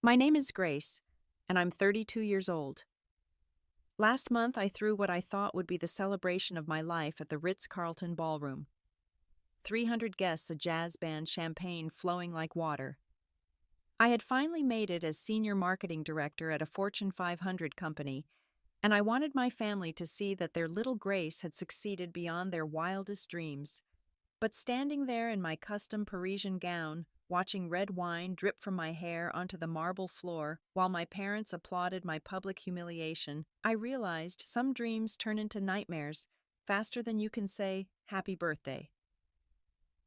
My name is Grace, and I'm 32 years old. Last month, I threw what I thought would be the celebration of my life at the Ritz Carlton ballroom. 300 guests, a jazz band, champagne flowing like water. I had finally made it as senior marketing director at a Fortune 500 company, and I wanted my family to see that their little Grace had succeeded beyond their wildest dreams. But standing there in my custom Parisian gown, watching red wine drip from my hair onto the marble floor while my parents applauded my public humiliation, I realized some dreams turn into nightmares faster than you can say, "Happy birthday."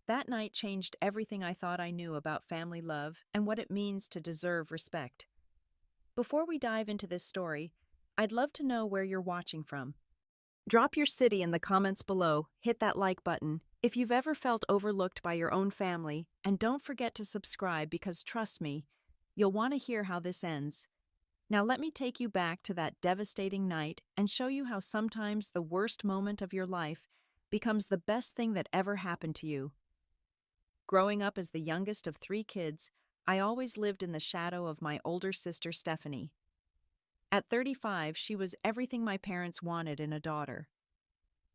That night changed everything I thought I knew about family love and what it means to deserve respect. Before we dive into this story, I'd love to know where you're watching from. Drop your city in the comments below, hit that like button if you've ever felt overlooked by your own family, and don't forget to subscribe because trust me, you'll want to hear how this ends. Now let me take you back to that devastating night and show you how sometimes the worst moment of your life becomes the best thing that ever happened to you. Growing up as the youngest of 3 kids, I always lived in the shadow of my older sister Stephanie. At 35, she was everything my parents wanted in a daughter.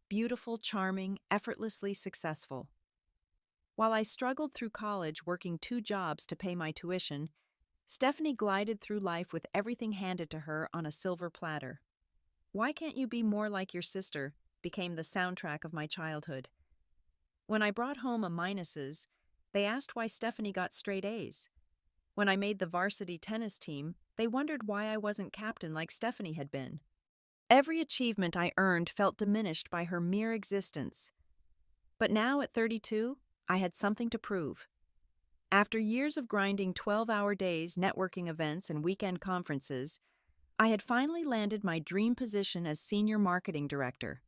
Beautiful, charming, effortlessly successful. While I struggled through college working 2 jobs to pay my tuition, Stephanie glided through life with everything handed to her on a silver platter. "Why can't you be more like your sister?" became the soundtrack of my childhood. When I brought home a minuses, they asked why Stephanie got straight A's. When I made the varsity tennis team, they wondered why I wasn't captain like Stephanie had been. Every achievement I earned felt diminished by her mere existence. But now, at 32, I had something to prove. After years of grinding 12-hour days, networking events, and weekend conferences, I had finally landed my dream position as senior marketing director.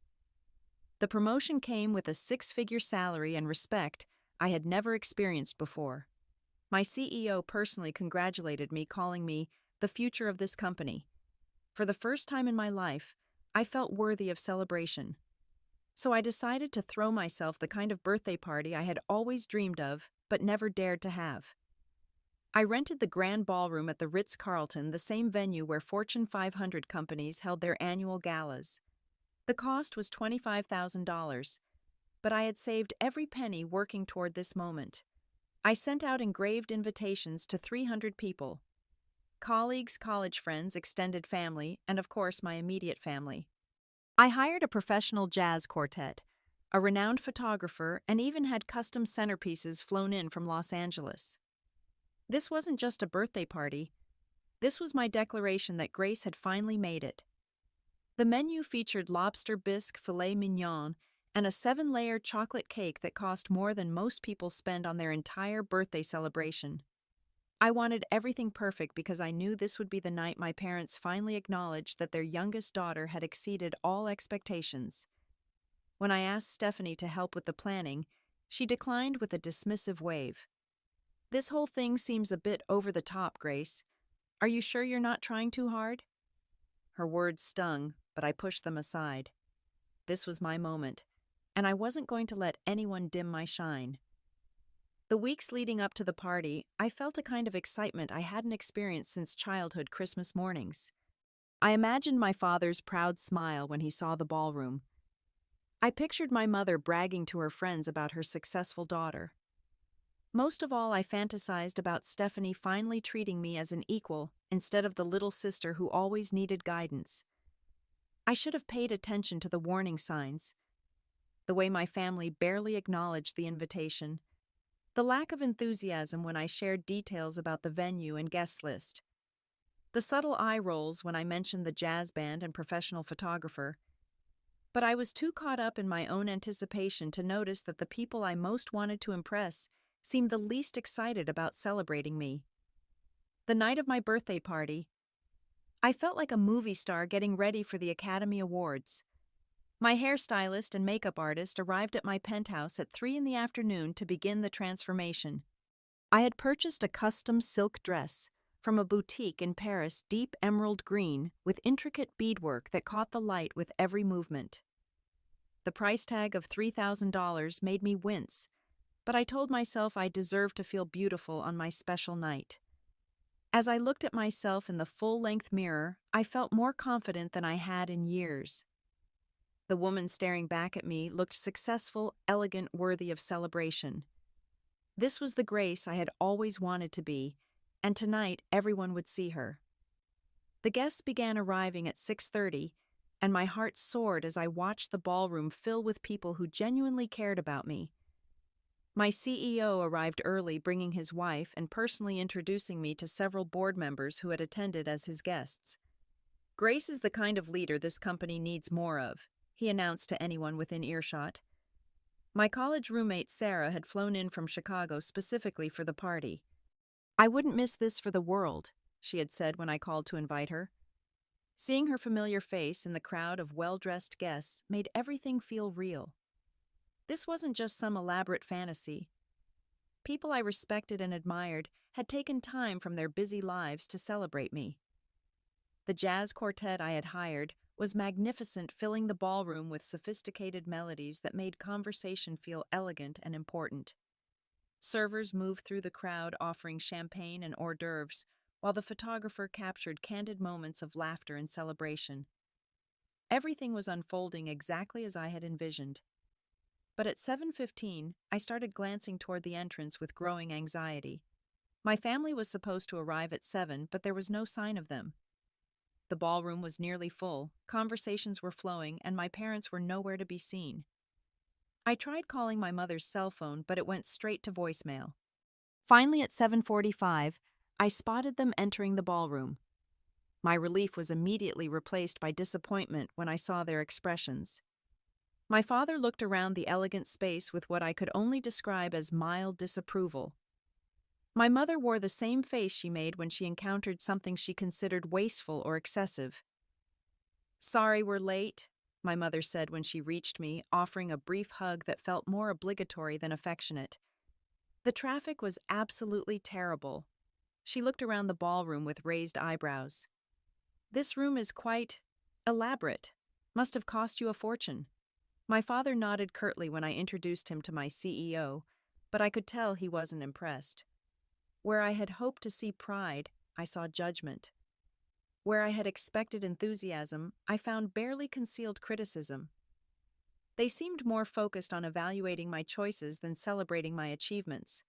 The promotion came with a 6-figure salary and respect I had never experienced before. My CEO personally congratulated me, calling me the future of this company. For the first time in my life, I felt worthy of celebration. So I decided to throw myself the kind of birthday party I had always dreamed of, but never dared to have. I rented the grand ballroom at the Ritz Carlton, the same venue where Fortune 500 companies held their annual galas. The cost was $25,000, but I had saved every penny working toward this moment. I sent out engraved invitations to 300 people. Colleagues, college friends, extended family, and of course my immediate family. I hired a professional jazz quartet, a renowned photographer, and even had custom centerpieces flown in from Los Angeles. This wasn't just a birthday party. This was my declaration that Grace had finally made it. The menu featured lobster bisque, filet mignon, and a 7-layer chocolate cake that cost more than most people spend on their entire birthday celebration. I wanted everything perfect because I knew this would be the night my parents finally acknowledged that their youngest daughter had exceeded all expectations. When I asked Stephanie to help with the planning, she declined with a dismissive wave. "This whole thing seems a bit over the top, Grace. Are you sure you're not trying too hard?" Her words stung, but I pushed them aside. This was my moment, and I wasn't going to let anyone dim my shine. The weeks leading up to the party, I felt a kind of excitement I hadn't experienced since childhood Christmas mornings. I imagined my father's proud smile when he saw the ballroom. I pictured my mother bragging to her friends about her successful daughter. Most of all, I fantasized about Stephanie finally treating me as an equal instead of the little sister who always needed guidance. I should have paid attention to the warning signs. The way my family barely acknowledged the invitation. The lack of enthusiasm when I shared details about the venue and guest list. The subtle eye rolls when I mentioned the jazz band and professional photographer. But I was too caught up in my own anticipation to notice that the people I most wanted to impress seemed the least excited about celebrating me. The night of my birthday party, I felt like a movie star getting ready for the Academy Awards. My hairstylist and makeup artist arrived at my penthouse at 3 in the afternoon to begin the transformation. I had purchased a custom silk dress from a boutique in Paris, deep emerald green with intricate beadwork that caught the light with every movement. The price tag of $3,000 made me wince, but I told myself I deserved to feel beautiful on my special night. As I looked at myself in the full-length mirror, I felt more confident than I had in years. The woman staring back at me looked successful, elegant, worthy of celebration. This was the Grace I had always wanted to be, and tonight everyone would see her. The guests began arriving at 6:30, and my heart soared as I watched the ballroom fill with people who genuinely cared about me. My CEO arrived early, bringing his wife and personally introducing me to several board members who had attended as his guests. "Grace is the kind of leader this company needs more of," he announced to anyone within earshot. My college roommate Sarah had flown in from Chicago specifically for the party. "I wouldn't miss this for the world," she had said when I called to invite her. Seeing her familiar face in the crowd of well-dressed guests made everything feel real. This wasn't just some elaborate fantasy. People I respected and admired had taken time from their busy lives to celebrate me. The jazz quartet I had hired was magnificent, filling the ballroom with sophisticated melodies that made conversation feel elegant and important. Servers moved through the crowd offering champagne and hors d'oeuvres, while the photographer captured candid moments of laughter and celebration. Everything was unfolding exactly as I had envisioned. But at 7:15, I started glancing toward the entrance with growing anxiety. My family was supposed to arrive at 7, but there was no sign of them. The ballroom was nearly full, conversations were flowing, and my parents were nowhere to be seen. I tried calling my mother's cell phone, but it went straight to voicemail. Finally, at 7:45, I spotted them entering the ballroom. My relief was immediately replaced by disappointment when I saw their expressions. My father looked around the elegant space with what I could only describe as mild disapproval. My mother wore the same face she made when she encountered something she considered wasteful or excessive. "Sorry we're late," my mother said when she reached me, offering a brief hug that felt more obligatory than affectionate. The traffic was absolutely terrible. She looked around the ballroom with raised eyebrows. "This room is quite elaborate. Must have cost you a fortune." My father nodded curtly when I introduced him to my CEO, but I could tell he wasn't impressed. Where I had hoped to see pride, I saw judgment. Where I had expected enthusiasm, I found barely concealed criticism. They seemed more focused on evaluating my choices than celebrating my achievements.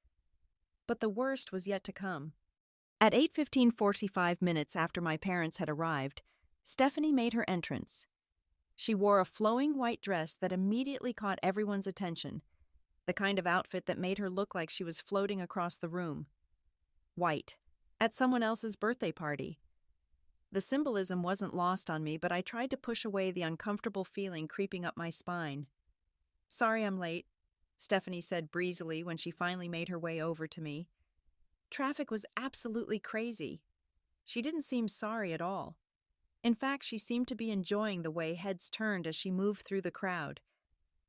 But the worst was yet to come. At 8:45 minutes after my parents had arrived, Stephanie made her entrance. She wore a flowing white dress that immediately caught everyone's attention, the kind of outfit that made her look like she was floating across the room. White, at someone else's birthday party. The symbolism wasn't lost on me, but I tried to push away the uncomfortable feeling creeping up my spine. "Sorry I'm late," Stephanie said breezily when she finally made her way over to me. Traffic was absolutely crazy. She didn't seem sorry at all. In fact, she seemed to be enjoying the way heads turned as she moved through the crowd.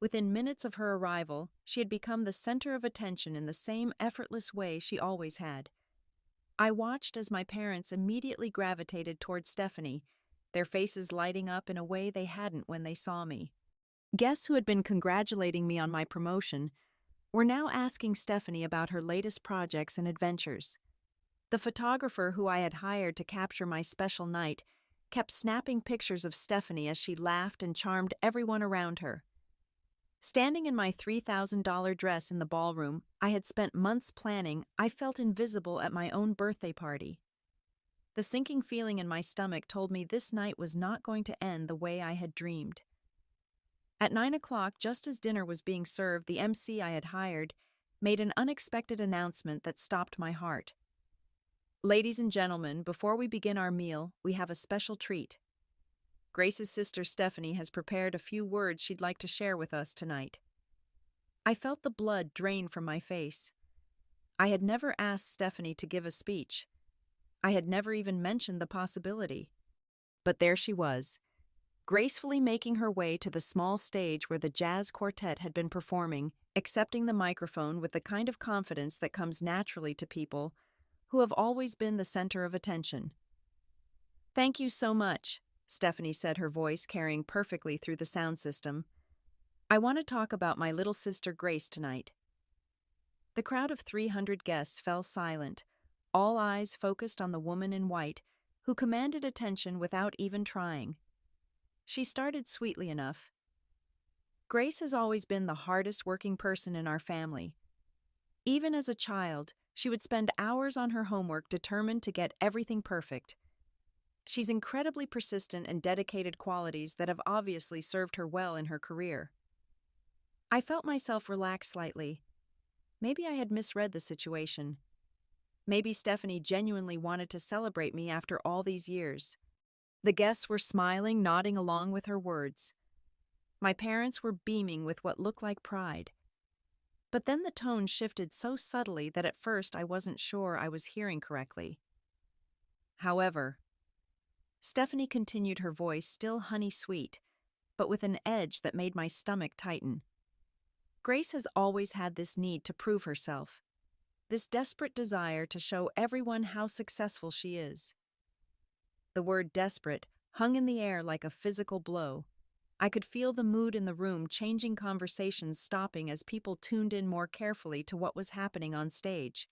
Within minutes of her arrival, she had become the center of attention in the same effortless way she always had. I watched as my parents immediately gravitated toward Stephanie, their faces lighting up in a way they hadn't when they saw me. Guests who had been congratulating me on my promotion were now asking Stephanie about her latest projects and adventures. The photographer who I had hired to capture my special night kept snapping pictures of Stephanie as she laughed and charmed everyone around her. Standing in my $3,000 dress in the ballroom I had spent months planning, I felt invisible at my own birthday party. The sinking feeling in my stomach told me this night was not going to end the way I had dreamed. At 9 o'clock, just as dinner was being served, the MC I had hired made an unexpected announcement that stopped my heart. "Ladies and gentlemen, before we begin our meal, we have a special treat. Grace's sister Stephanie has prepared a few words she'd like to share with us tonight." I felt the blood drain from my face. I had never asked Stephanie to give a speech. I had never even mentioned the possibility. But there she was, gracefully making her way to the small stage where the jazz quartet had been performing, accepting the microphone with the kind of confidence that comes naturally to people who have always been the center of attention. "Thank you so much," Stephanie said, her voice carrying perfectly through the sound system. "I want to talk about my little sister Grace tonight." The crowd of 300 guests fell silent, all eyes focused on the woman in white, who commanded attention without even trying. She started sweetly enough. Grace has always been the hardest working person in our family. Even as a child, she would spend hours on her homework determined to get everything perfect. She's incredibly persistent and dedicated, qualities that have obviously served her well in her career. I felt myself relax slightly. Maybe I had misread the situation. Maybe Stephanie genuinely wanted to celebrate me after all these years. The guests were smiling, nodding along with her words. My parents were beaming with what looked like pride. But then the tone shifted so subtly that at first I wasn't sure I was hearing correctly. However, Stephanie continued, her voice still honey-sweet, but with an edge that made my stomach tighten. Grace has always had this need to prove herself, this desperate desire to show everyone how successful she is. The word desperate hung in the air like a physical blow. I could feel the mood in the room changing, conversations stopping as people tuned in more carefully to what was happening on stage.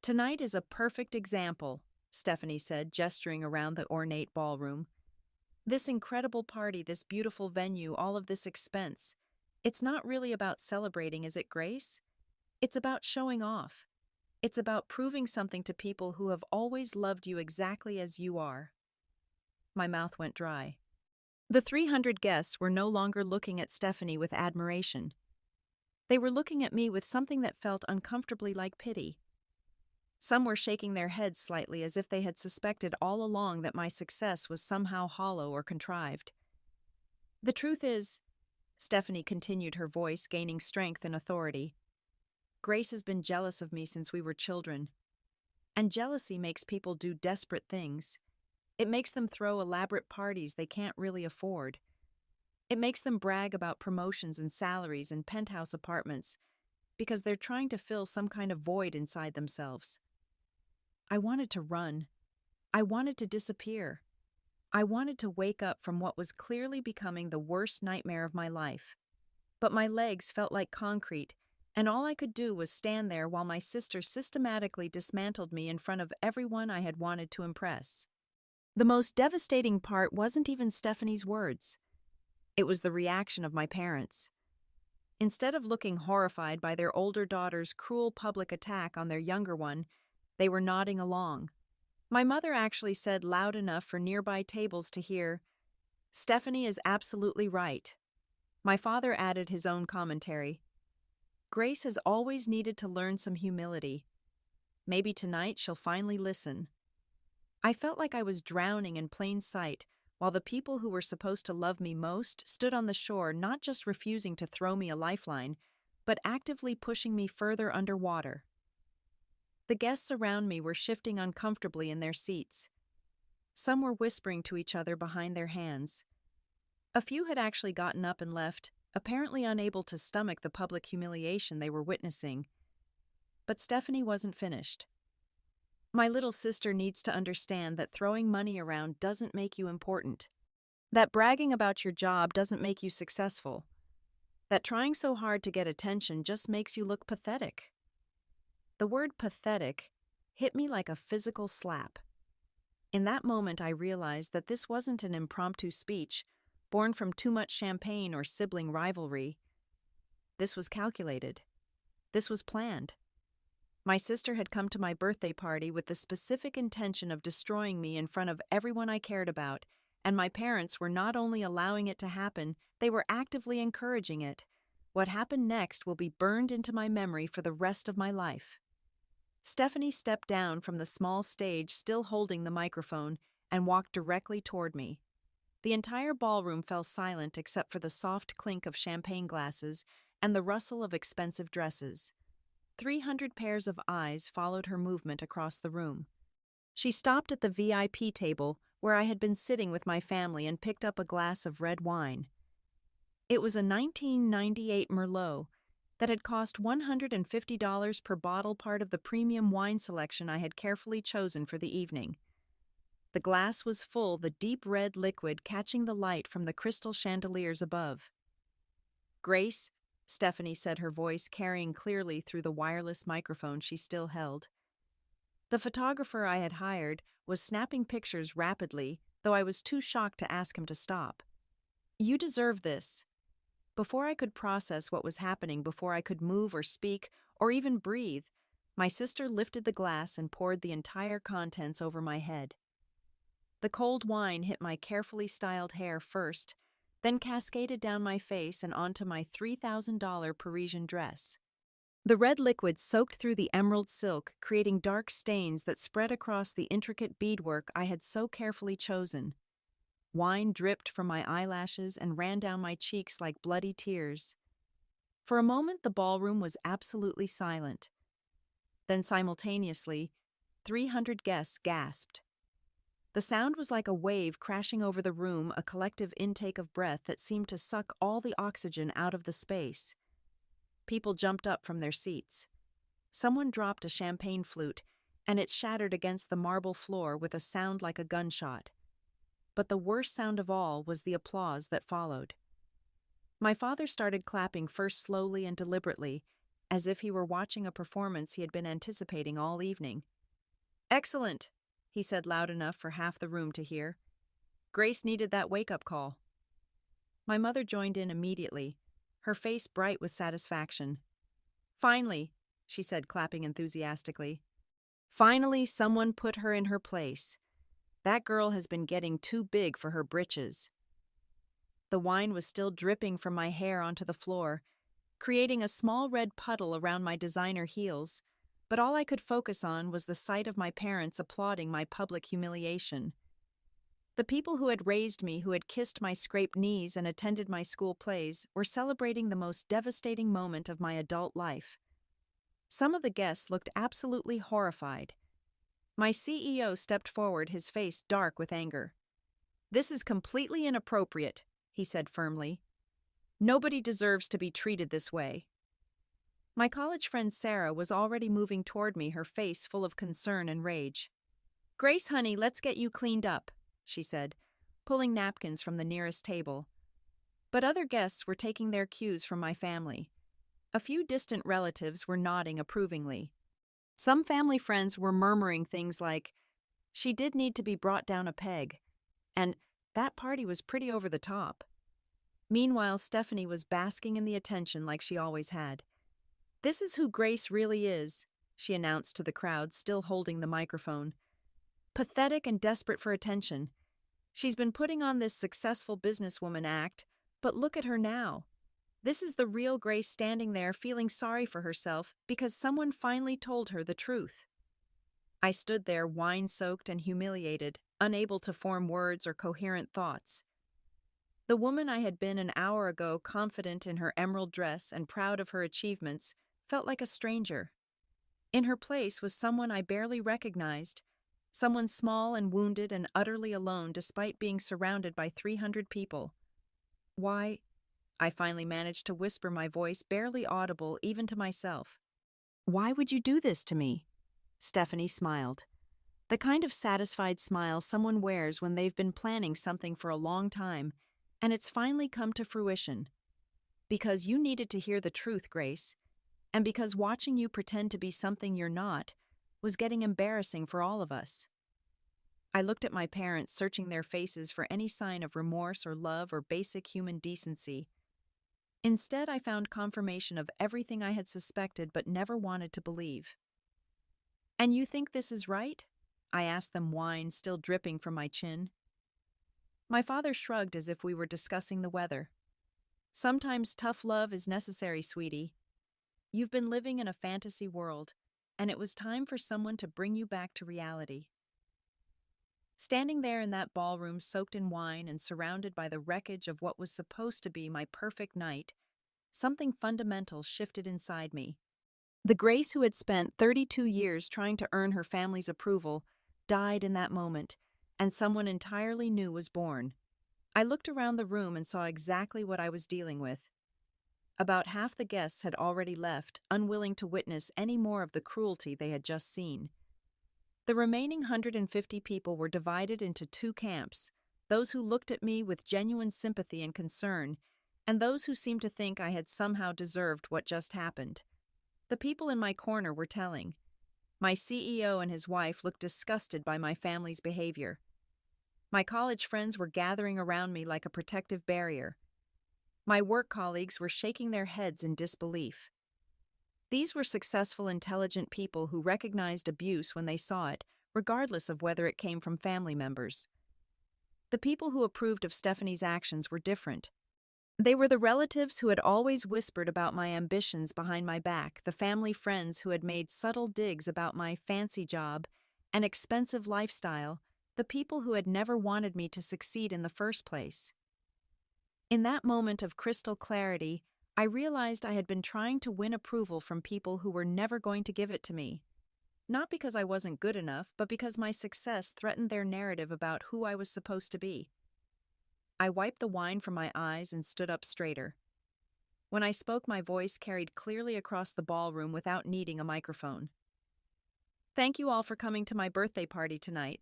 "Tonight is a perfect example," Stephanie said, gesturing around the ornate ballroom. "This incredible party, this beautiful venue, all of this expense. It's not really about celebrating, is it, Grace? It's about showing off. It's about proving something to people who have always loved you exactly as you are." My mouth went dry. The 300 guests were no longer looking at Stephanie with admiration. They were looking at me with something that felt uncomfortably like pity. Some were shaking their heads slightly as if they had suspected all along that my success was somehow hollow or contrived. "The truth is," Stephanie continued, her voice gaining strength and authority, "Grace has been jealous of me since we were children. And jealousy makes people do desperate things. It makes them throw elaborate parties they can't really afford. It makes them brag about promotions and salaries and penthouse apartments because they're trying to fill some kind of void inside themselves." I wanted to run. I wanted to disappear. I wanted to wake up from what was clearly becoming the worst nightmare of my life. But my legs felt like concrete, and all I could do was stand there while my sister systematically dismantled me in front of everyone I had wanted to impress. The most devastating part wasn't even Stephanie's words. It was the reaction of my parents. Instead of looking horrified by their older daughter's cruel public attack on their younger one, they were nodding along. My mother actually said loud enough for nearby tables to hear, "Stephanie is absolutely right." My father added his own commentary. "Grace has always needed to learn some humility. Maybe tonight she'll finally listen." I felt like I was drowning in plain sight, while the people who were supposed to love me most stood on the shore, not just refusing to throw me a lifeline, but actively pushing me further underwater. The guests around me were shifting uncomfortably in their seats. Some were whispering to each other behind their hands. A few had actually gotten up and left, apparently unable to stomach the public humiliation they were witnessing. But Stephanie wasn't finished. "My little sister needs to understand that throwing money around doesn't make you important. That bragging about your job doesn't make you successful. That trying so hard to get attention just makes you look pathetic." The word pathetic hit me like a physical slap. In that moment, I realized that this wasn't an impromptu speech born from too much champagne or sibling rivalry. This was calculated. This was planned. My sister had come to my birthday party with the specific intention of destroying me in front of everyone I cared about, and my parents were not only allowing it to happen, they were actively encouraging it. What happened next will be burned into my memory for the rest of my life. Stephanie stepped down from the small stage, still holding the microphone, and walked directly toward me. The entire ballroom fell silent except for the soft clink of champagne glasses and the rustle of expensive dresses. 300 pairs of eyes followed her movement across the room. She stopped at the VIP table where I had been sitting with my family and picked up a glass of red wine. It was a 1998 Merlot that had cost $150 per bottle, part of the premium wine selection I had carefully chosen for the evening. The glass was full, the deep red liquid catching the light from the crystal chandeliers above. "Grace," Stephanie said, her voice carrying clearly through the wireless microphone she still held, The photographer I had hired was snapping pictures rapidly, though I was too shocked to ask him to stop. "You deserve this." Before I could process what was happening, before I could move or speak or even breathe, my sister lifted the glass and poured the entire contents over my head. The cold wine hit my carefully styled hair first, then cascaded down my face and onto my $3,000 Parisian dress. The red liquid soaked through the emerald silk, creating dark stains that spread across the intricate beadwork I had so carefully chosen. Wine dripped from my eyelashes and ran down my cheeks like bloody tears. For a moment, the ballroom was absolutely silent. Then simultaneously, 300 guests gasped. The sound was like a wave crashing over the room, a collective intake of breath that seemed to suck all the oxygen out of the space. People jumped up from their seats. Someone dropped a champagne flute, and it shattered against the marble floor with a sound like a gunshot. But the worst sound of all was the applause that followed. My father started clapping, first slowly and deliberately, as if he were watching a performance he had been anticipating all evening. "Excellent," he said loud enough for half the room to hear. "Grace needed that wake-up call." My mother joined in immediately, her face bright with satisfaction. "Finally," she said, clapping enthusiastically. "Finally, someone put her in her place. That girl has been getting too big for her britches." The wine was still dripping from my hair onto the floor, creating a small red puddle around my designer heels, but all I could focus on was the sight of my parents applauding my public humiliation. The people who had raised me, who had kissed my scraped knees and attended my school plays, were celebrating the most devastating moment of my adult life. Some of the guests looked absolutely horrified. My CEO stepped forward, his face dark with anger. "This is completely inappropriate," he said firmly. "Nobody deserves to be treated this way." My college friend Sarah was already moving toward me, her face full of concern and rage. "Grace, honey, let's get you cleaned up," she said, pulling napkins from the nearest table. But other guests were taking their cues from my family. A few distant relatives were nodding approvingly. Some family friends were murmuring things like, "She did need to be brought down a peg," and "That party was pretty over the top." Meanwhile, Stephanie was basking in the attention like she always had. "This is who Grace really is," she announced to the crowd, still holding the microphone. "Pathetic and desperate for attention. She's been putting on this successful businesswoman act, but look at her now. This is the real Grace, standing there feeling sorry for herself because someone finally told her the truth." I stood there, wine-soaked and humiliated, unable to form words or coherent thoughts. The woman I had been an hour ago, confident in her emerald dress and proud of her achievements, felt like a stranger. In her place was someone I barely recognized, someone small and wounded and utterly alone despite being surrounded by 300 people. "Why," I finally managed to whisper, my voice barely audible even to myself. "Why would you do this to me?" Stephanie smiled. The kind of satisfied smile someone wears when they've been planning something for a long time, and it's finally come to fruition. "Because you needed to hear the truth, Grace, and because watching you pretend to be something you're not was getting embarrassing for all of us." I looked at my parents, searching their faces for any sign of remorse or love or basic human decency. Instead, I found confirmation of everything I had suspected but never wanted to believe. "And you think this is right?" I asked them, wine still dripping from my chin. My father shrugged as if we were discussing the weather. "Sometimes tough love is necessary, sweetie. You've been living in a fantasy world, and it was time for someone to bring you back to reality." Standing there in that ballroom, soaked in wine and surrounded by the wreckage of what was supposed to be my perfect night, something fundamental shifted inside me. The Grace who had spent 32 years trying to earn her family's approval died in that moment, and someone entirely new was born. I looked around the room and saw exactly what I was dealing with. About half the guests had already left, unwilling to witness any more of the cruelty they had just seen. The remaining 150 people were divided into two camps, those who looked at me with genuine sympathy and concern, and those who seemed to think I had somehow deserved what just happened. The people in my corner were telling, My CEO and his wife looked disgusted by my family's behavior. My college friends were gathering around me like a protective barrier. My work colleagues were shaking their heads in disbelief. These were successful, intelligent people who recognized abuse when they saw it, regardless of whether it came from family members. The people who approved of Stephanie's actions were different. They were the relatives who had always whispered about my ambitions behind my back, the family friends who had made subtle digs about my fancy job and expensive lifestyle, the people who had never wanted me to succeed in the first place. In that moment of crystal clarity, I realized I had been trying to win approval from people who were never going to give it to me. Not because I wasn't good enough, but because my success threatened their narrative about who I was supposed to be. I wiped the wine from my eyes and stood up straighter. When I spoke, my voice carried clearly across the ballroom without needing a microphone. "Thank you all for coming to my birthday party tonight,"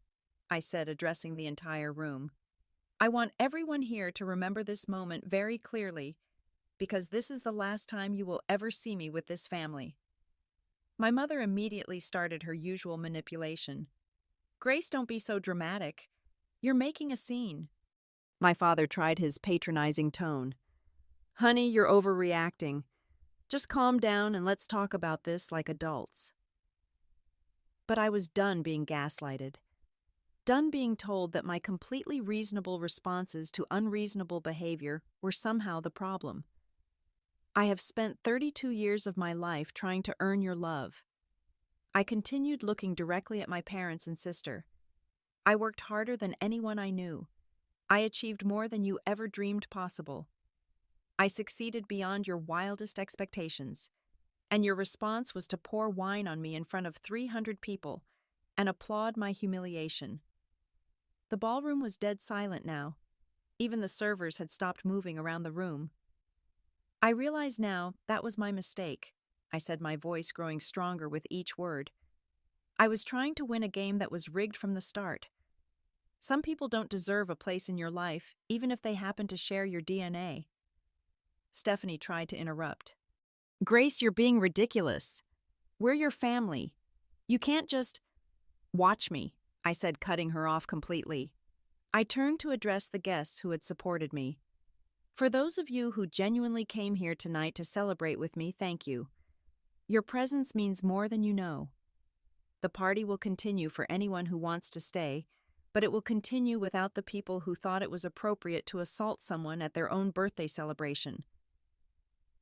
I said, addressing the entire room. "I want everyone here to remember this moment very clearly, because this is the last time you will ever see me with this family." My mother immediately started her usual manipulation. "Grace, don't be so dramatic. You're making a scene." My father tried his patronizing tone. "Honey, you're overreacting. Just calm down and let's talk about this like adults." But I was done being gaslighted. Done being told that my completely reasonable responses to unreasonable behavior were somehow the problem. "I have spent 32 years of my life trying to earn your love." I continued, looking directly at my parents and sister. "I worked harder than anyone I knew. I achieved more than you ever dreamed possible. I succeeded beyond your wildest expectations. And your response was to pour wine on me in front of 300 people and applaud my humiliation." The ballroom was dead silent now. Even the servers had stopped moving around the room. "I realize now that was my mistake," I said, my voice growing stronger with each word. "I was trying to win a game that was rigged from the start. Some people don't deserve a place in your life, even if they happen to share your DNA." Stephanie tried to interrupt. "Grace, you're being ridiculous. We're your family. You can't just—" "Watch me," I said, cutting her off completely. I turned to address the guests who had supported me. "For those of you who genuinely came here tonight to celebrate with me, thank you. Your presence means more than you know. The party will continue for anyone who wants to stay, but it will continue without the people who thought it was appropriate to assault someone at their own birthday celebration."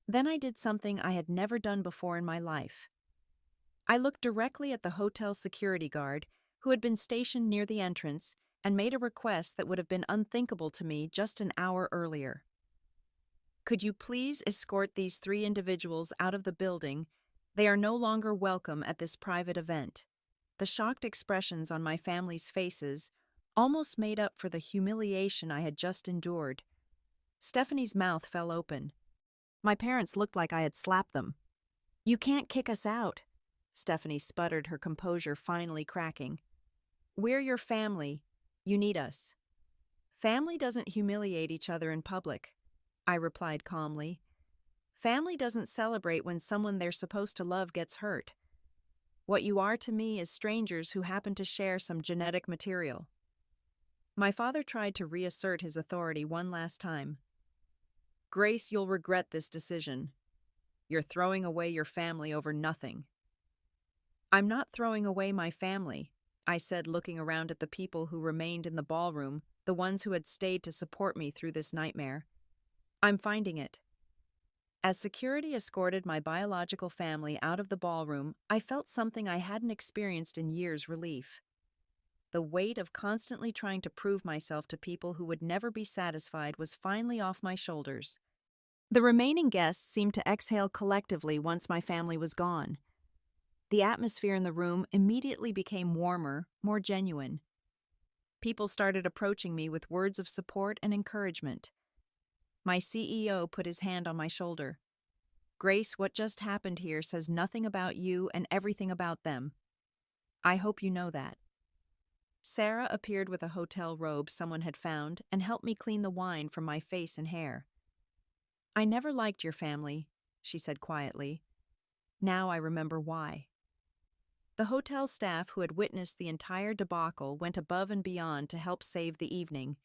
Then I did something I had never done before in my life. I looked directly at the hotel security guard, who had been stationed near the entrance, and made a request that would have been unthinkable to me just an hour earlier. "Could you please escort these 3 individuals out of the building? They are no longer welcome at this private event." The shocked expressions on my family's faces almost made up for the humiliation I had just endured. Stephanie's mouth fell open. My parents looked like I had slapped them. "You can't kick us out," Stephanie sputtered, her composure finally cracking. "We're your family. You need us." "Family doesn't humiliate each other in public," I replied calmly. "Family doesn't celebrate when someone they're supposed to love gets hurt. What you are to me is strangers who happen to share some genetic material." My father tried to reassert his authority one last time. "Grace, you'll regret this decision. You're throwing away your family over nothing." "I'm not throwing away my family," I said, looking around at the people who remained in the ballroom, the ones who had stayed to support me through this nightmare. "I'm finding it." As security escorted my biological family out of the ballroom, I felt something I hadn't experienced in years: relief. The weight of constantly trying to prove myself to people who would never be satisfied was finally off my shoulders. The remaining guests seemed to exhale collectively once my family was gone. The atmosphere in the room immediately became warmer, more genuine. People started approaching me with words of support and encouragement. My CEO put his hand on my shoulder. "Grace, what just happened here says nothing about you and everything about them. I hope you know that." Sarah appeared with a hotel robe someone had found and helped me clean the wine from my face and hair. "I never liked your family," she said quietly. "Now I remember why." The hotel staff who had witnessed the entire debacle went above and beyond to help save the evening.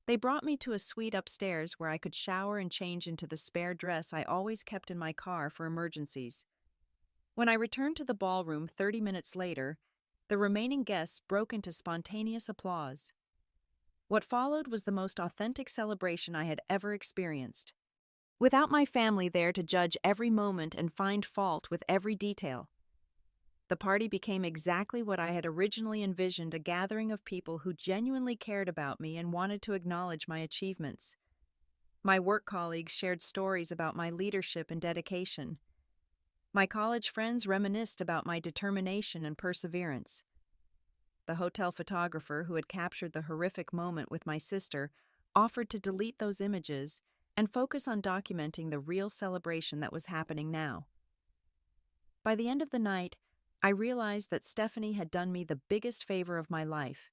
They brought me to a suite upstairs where I could shower and change into the spare dress I always kept in my car for emergencies. When I returned to the ballroom 30 minutes later, the remaining guests broke into spontaneous applause. What followed was the most authentic celebration I had ever experienced. Without my family there to judge every moment and find fault with every detail, the party became exactly what I had originally envisioned: a gathering of people who genuinely cared about me and wanted to acknowledge my achievements. My work colleagues shared stories about my leadership and dedication. My college friends reminisced about my determination and perseverance. The hotel photographer who had captured the horrific moment with my sister offered to delete those images and focus on documenting the real celebration that was happening now. By the end of the night, I realized that Stephanie had done me the biggest favor of my life.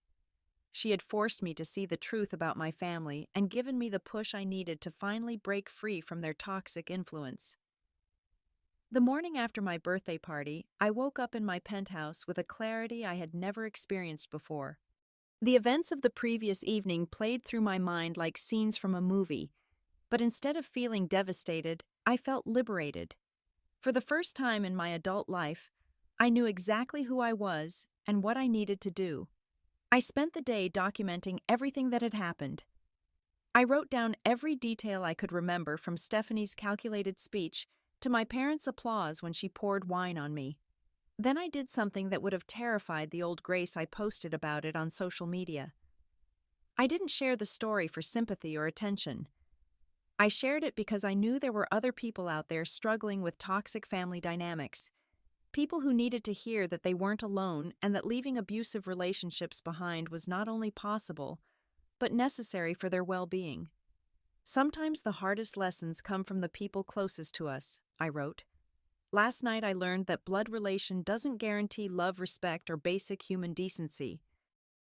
She had forced me to see the truth about my family and given me the push I needed to finally break free from their toxic influence. The morning after my birthday party, I woke up in my penthouse with a clarity I had never experienced before. The events of the previous evening played through my mind like scenes from a movie, but instead of feeling devastated, I felt liberated. For the first time in my adult life, I knew exactly who I was and what I needed to do. I spent the day documenting everything that had happened. I wrote down every detail I could remember, from Stephanie's calculated speech to my parents' applause when she poured wine on me. Then I did something that would have terrified the old Grace. I posted about it on social media. I didn't share the story for sympathy or attention. I shared it because I knew there were other people out there struggling with toxic family dynamics. People who needed to hear that they weren't alone and that leaving abusive relationships behind was not only possible, but necessary for their well-being. Sometimes the hardest lessons come from the people closest to us, I wrote. Last night I learned that blood relation doesn't guarantee love, respect, or basic human decency.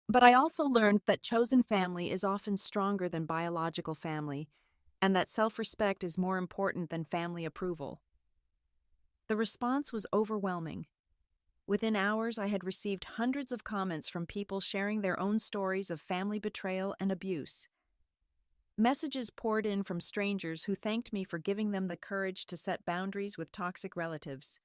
But I also learned that chosen family is often stronger than biological family, and that self-respect is more important than family approval. The response was overwhelming. Within hours, I had received hundreds of comments from people sharing their own stories of family betrayal and abuse. Messages poured in from strangers who thanked me for giving them the courage to set boundaries with toxic relatives.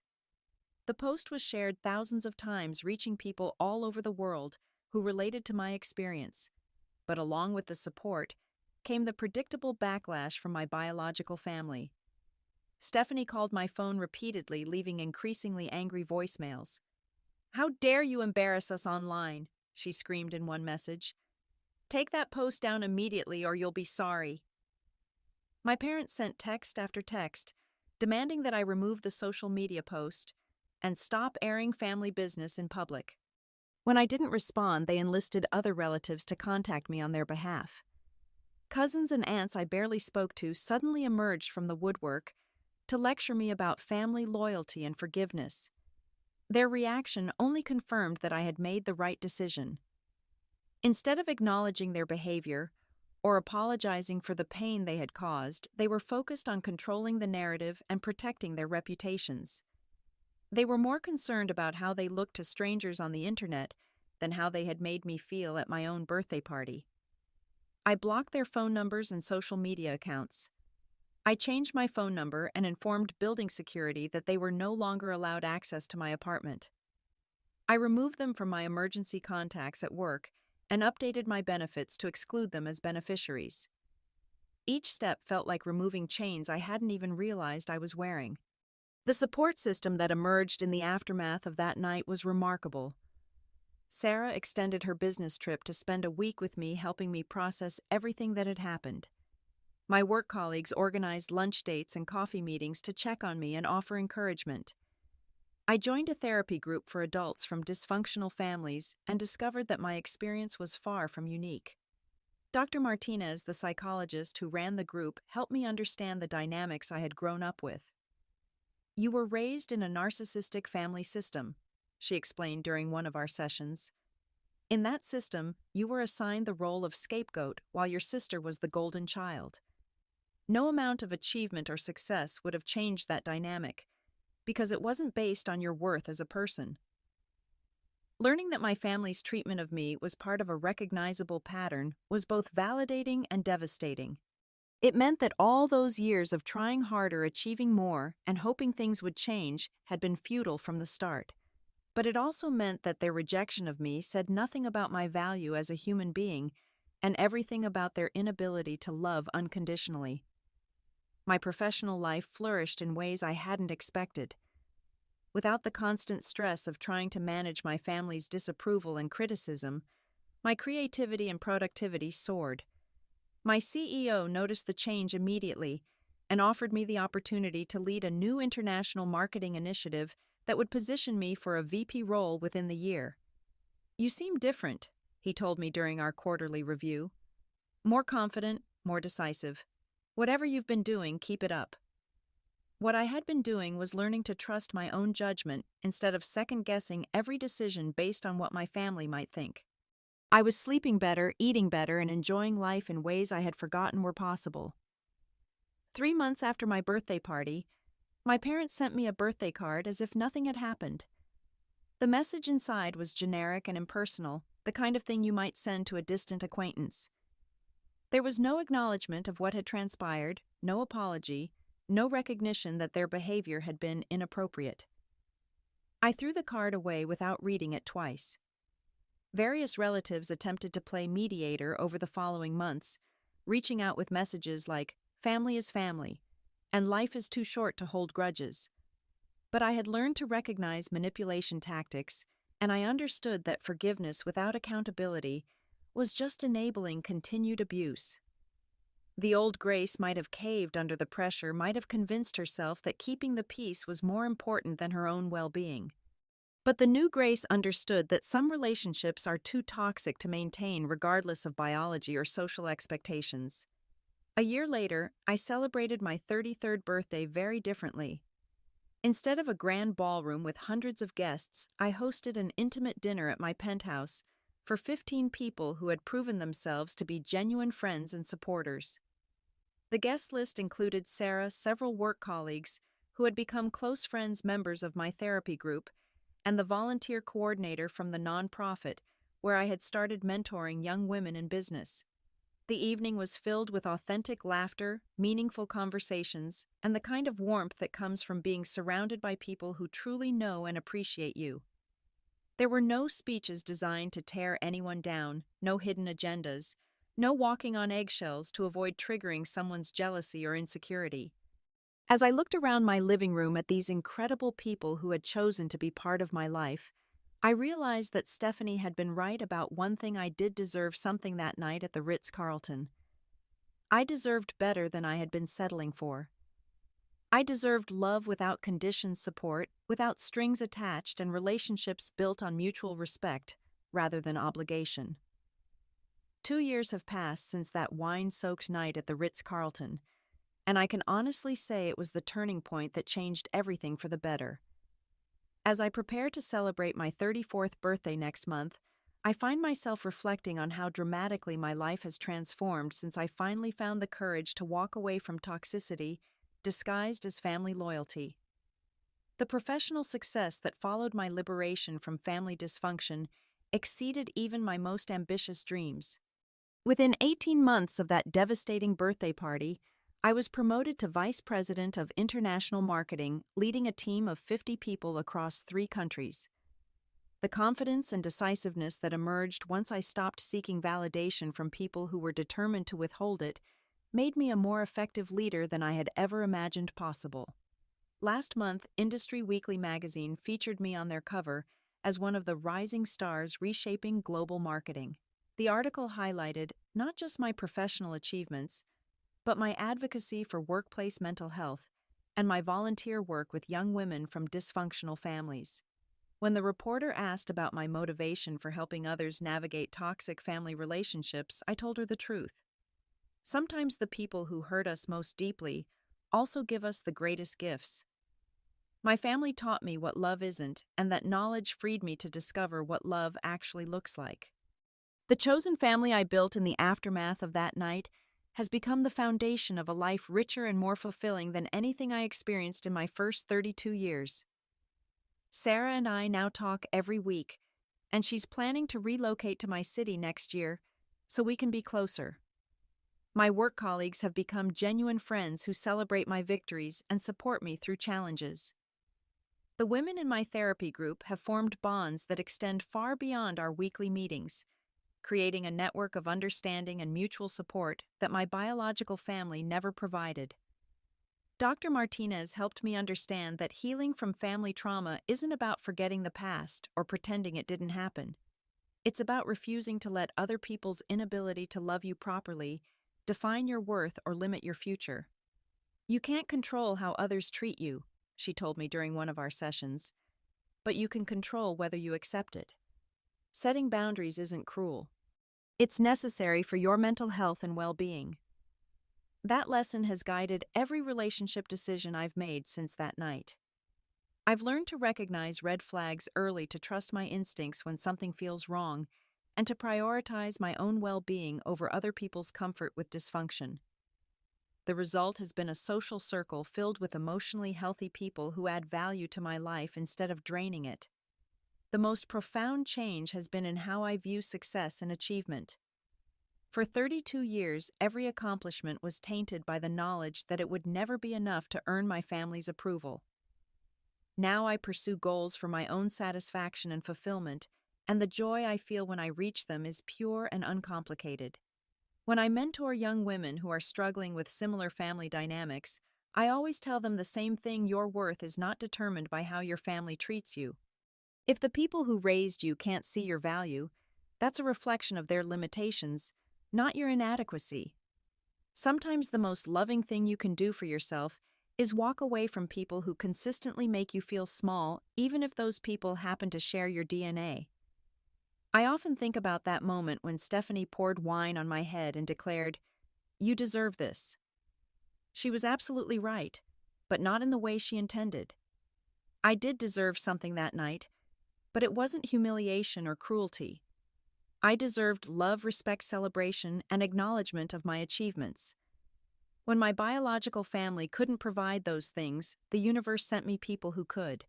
The post was shared thousands of times, reaching people all over the world who related to my experience. But along with the support came the predictable backlash from my biological family. Stephanie called my phone repeatedly, leaving increasingly angry voicemails. "How dare you embarrass us online?" she screamed in one message. "Take that post down immediately or you'll be sorry." My parents sent text after text, demanding that I remove the social media post and stop airing family business in public. When I didn't respond, they enlisted other relatives to contact me on their behalf. Cousins and aunts I barely spoke to suddenly emerged from the woodwork to lecture me about family loyalty and forgiveness. Their reaction only confirmed that I had made the right decision. Instead of acknowledging their behavior or apologizing for the pain they had caused, they were focused on controlling the narrative and protecting their reputations. They were more concerned about how they looked to strangers on the internet than how they had made me feel at my own birthday party. I blocked their phone numbers and social media accounts. I changed my phone number and informed building security that they were no longer allowed access to my apartment. I removed them from my emergency contacts at work and updated my benefits to exclude them as beneficiaries. Each step felt like removing chains I hadn't even realized I was wearing. The support system that emerged in the aftermath of that night was remarkable. Sarah extended her business trip to spend a week with me, helping me process everything that had happened. My work colleagues organized lunch dates and coffee meetings to check on me and offer encouragement. I joined a therapy group for adults from dysfunctional families and discovered that my experience was far from unique. Dr. Martinez, the psychologist who ran the group, helped me understand the dynamics I had grown up with. "You were raised in a narcissistic family system," she explained during one of our sessions. "In that system, you were assigned the role of scapegoat while your sister was the golden child. No amount of achievement or success would have changed that dynamic, because it wasn't based on your worth as a person. Learning that my family's treatment of me was part of a recognizable pattern was both validating and devastating. It meant that all those years of trying harder, achieving more, and hoping things would change had been futile from the start. But it also meant that their rejection of me said nothing about my value as a human being and everything about their inability to love unconditionally. My professional life flourished in ways I hadn't expected. Without the constant stress of trying to manage my family's disapproval and criticism, my creativity and productivity soared. My CEO noticed the change immediately and offered me the opportunity to lead a new international marketing initiative that would position me for a VP role within the year. "You seem different," he told me during our quarterly review. "More confident, more decisive. Whatever you've been doing, keep it up." What I had been doing was learning to trust my own judgment instead of second-guessing every decision based on what my family might think. I was sleeping better, eating better, and enjoying life in ways I had forgotten were possible. 3 months after my birthday party, my parents sent me a birthday card as if nothing had happened. The message inside was generic and impersonal, the kind of thing you might send to a distant acquaintance. There was no acknowledgement of what had transpired, no apology, no recognition that their behavior had been inappropriate. I threw the card away without reading it twice. Various relatives attempted to play mediator over the following months, reaching out with messages like, "Family is family," and "Life is too short to hold grudges." But I had learned to recognize manipulation tactics, and I understood that forgiveness without accountability was just enabling continued abuse. The old Grace might have caved under the pressure, might have convinced herself that keeping the peace was more important than her own well-being. But the new Grace understood that some relationships are too toxic to maintain regardless of biology or social expectations. A year later, I celebrated my 33rd birthday very differently. Instead of a grand ballroom with hundreds of guests, I hosted an intimate dinner at my penthouse for 15 people who had proven themselves to be genuine friends and supporters. The guest list included Sarah, several work colleagues who had become close friends members of my therapy group, and the volunteer coordinator from the nonprofit where I had started mentoring young women in business. The evening was filled with authentic laughter, meaningful conversations, and the kind of warmth that comes from being surrounded by people who truly know and appreciate you. There were no speeches designed to tear anyone down, no hidden agendas, no walking on eggshells to avoid triggering someone's jealousy or insecurity. As I looked around my living room at these incredible people who had chosen to be part of my life, I realized that Stephanie had been right about one thing. I did deserve something that night at the Ritz Carlton. I deserved better than I had been settling for. I deserved love without conditions, support, without strings attached, and relationships built on mutual respect rather than obligation. 2 years have passed since that wine-soaked night at the Ritz Carlton, and I can honestly say it was the turning point that changed everything for the better. As I prepare to celebrate my 34th birthday next month, I find myself reflecting on how dramatically my life has transformed since I finally found the courage to walk away from toxicity disguised as family loyalty. The professional success that followed my liberation from family dysfunction exceeded even my most ambitious dreams. Within 18 months of that devastating birthday party, I was promoted to Vice President of International Marketing, leading a team of 50 people across 3 countries. The confidence and decisiveness that emerged once I stopped seeking validation from people who were determined to withhold it made me a more effective leader than I had ever imagined possible. Last month, Industry Weekly magazine featured me on their cover as one of the rising stars reshaping global marketing. The article highlighted not just my professional achievements, but my advocacy for workplace mental health and my volunteer work with young women from dysfunctional families. When the reporter asked about my motivation for helping others navigate toxic family relationships, I told her the truth. Sometimes the people who hurt us most deeply also give us the greatest gifts. My family taught me what love isn't, and that knowledge freed me to discover what love actually looks like. The chosen family I built in the aftermath of that night has become the foundation of a life richer and more fulfilling than anything I experienced in my first 32 years. Sarah and I now talk every week, and she's planning to relocate to my city next year so we can be closer. My work colleagues have become genuine friends who celebrate my victories and support me through challenges. The women in my therapy group have formed bonds that extend far beyond our weekly meetings, creating a network of understanding and mutual support that my biological family never provided. Dr. Martinez helped me understand that healing from family trauma isn't about forgetting the past or pretending it didn't happen. It's about refusing to let other people's inability to love you properly define your worth or limit your future. You can't control how others treat you, she told me during one of our sessions, but you can control whether you accept it. Setting boundaries isn't cruel. It's necessary for your mental health and well-being. That lesson has guided every relationship decision I've made since that night. I've learned to recognize red flags early, to trust my instincts when something feels wrong, and to prioritize my own well-being over other people's comfort with dysfunction. The result has been a social circle filled with emotionally healthy people who add value to my life instead of draining it. The most profound change has been in how I view success and achievement. For 32 years, every accomplishment was tainted by the knowledge that it would never be enough to earn my family's approval. Now I pursue goals for my own satisfaction and fulfillment, and the joy I feel when I reach them is pure and uncomplicated. When I mentor young women who are struggling with similar family dynamics, I always tell them the same thing: your worth is not determined by how your family treats you. If the people who raised you can't see your value, that's a reflection of their limitations, not your inadequacy. Sometimes the most loving thing you can do for yourself is walk away from people who consistently make you feel small, even if those people happen to share your DNA. I often think about that moment when Stephanie poured wine on my head and declared, "You deserve this." She was absolutely right, but not in the way she intended. I did deserve something that night, but it wasn't humiliation or cruelty. I deserved love, respect, celebration, and acknowledgement of my achievements. When my biological family couldn't provide those things, the universe sent me people who could.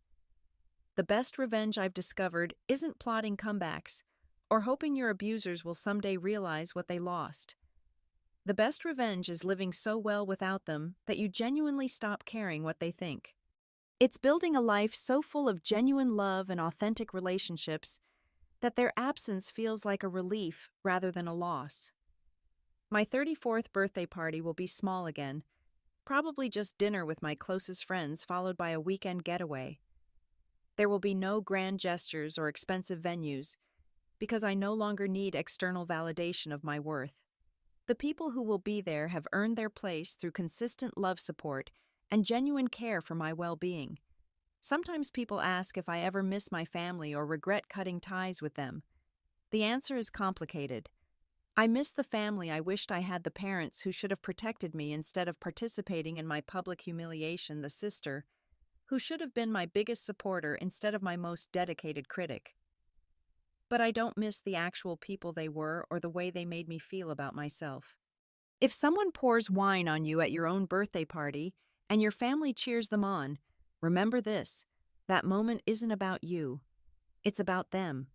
The best revenge I've discovered isn't plotting comebacks or hoping your abusers will someday realize what they lost. The best revenge is living so well without them that you genuinely stop caring what they think. It's building a life so full of genuine love and authentic relationships that their absence feels like a relief rather than a loss. My 34th birthday party will be small again, probably just dinner with my closest friends followed by a weekend getaway. There will be no grand gestures or expensive venues, because I no longer need external validation of my worth. The people who will be there have earned their place through consistent love support and genuine care for my well-being. Sometimes people ask if I ever miss my family or regret cutting ties with them. The answer is complicated. I miss the family. I wished I had the parents who should have protected me instead of participating in my public humiliation, the sister who should have been my biggest supporter instead of my most dedicated critic. But I don't miss the actual people they were or the way they made me feel about myself. If someone pours wine on you at your own birthday party and your family cheers them on, remember this: that moment isn't about you. It's about them.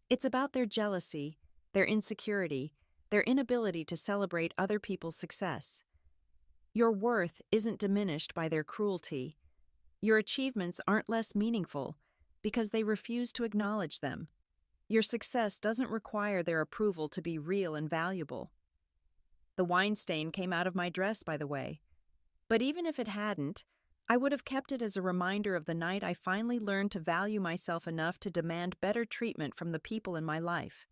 It's about their jealousy, their insecurity, their inability to celebrate other people's success. Your worth isn't diminished by their cruelty. Your achievements aren't less meaningful because they refuse to acknowledge them. Your success doesn't require their approval to be real and valuable. The wine stain came out of my dress, by the way. But even if it hadn't, I would have kept it as a reminder of the night I finally learned to value myself enough to demand better treatment from the people in my life.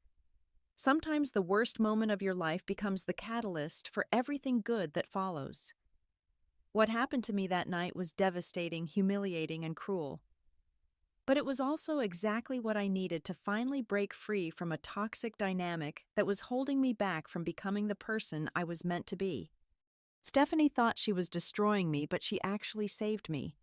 Sometimes the worst moment of your life becomes the catalyst for everything good that follows. What happened to me that night was devastating, humiliating, and cruel. But it was also exactly what I needed to finally break free from a toxic dynamic that was holding me back from becoming the person I was meant to be. Stephanie thought she was destroying me, but she actually saved me.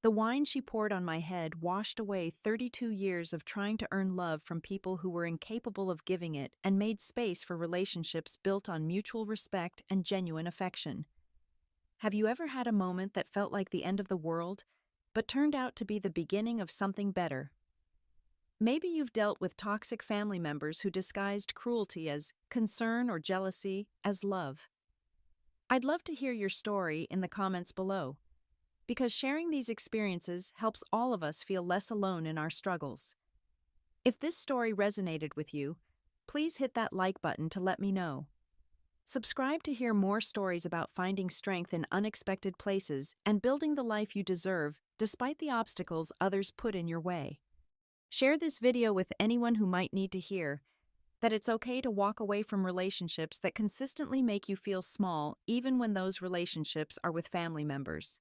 The wine she poured on my head washed away 32 years of trying to earn love from people who were incapable of giving it and made space for relationships built on mutual respect and genuine affection. Have you ever had a moment that felt like the end of the world, but turned out to be the beginning of something better? Maybe you've dealt with toxic family members who disguised cruelty as concern or jealousy as love. I'd love to hear your story in the comments below, because sharing these experiences helps all of us feel less alone in our struggles. If this story resonated with you, please hit that like button to let me know. Subscribe to hear more stories about finding strength in unexpected places and building the life you deserve despite the obstacles others put in your way. Share this video with anyone who might need to hear that it's okay to walk away from relationships that consistently make you feel small, even when those relationships are with family members.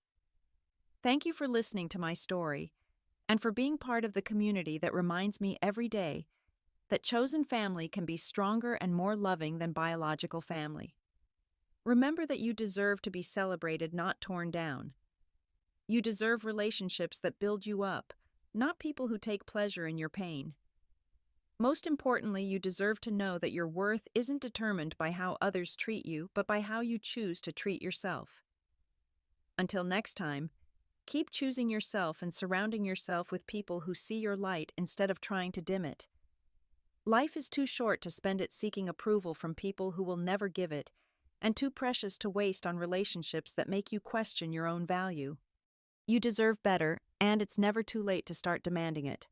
Thank you for listening to my story and for being part of the community that reminds me every day that chosen family can be stronger and more loving than biological family. Remember that you deserve to be celebrated, not torn down. You deserve relationships that build you up, not people who take pleasure in your pain. Most importantly, you deserve to know that your worth isn't determined by how others treat you, but by how you choose to treat yourself. Until next time, keep choosing yourself and surrounding yourself with people who see your light instead of trying to dim it. Life is too short to spend it seeking approval from people who will never give it, and too precious to waste on relationships that make you question your own value. You deserve better, and it's never too late to start demanding it.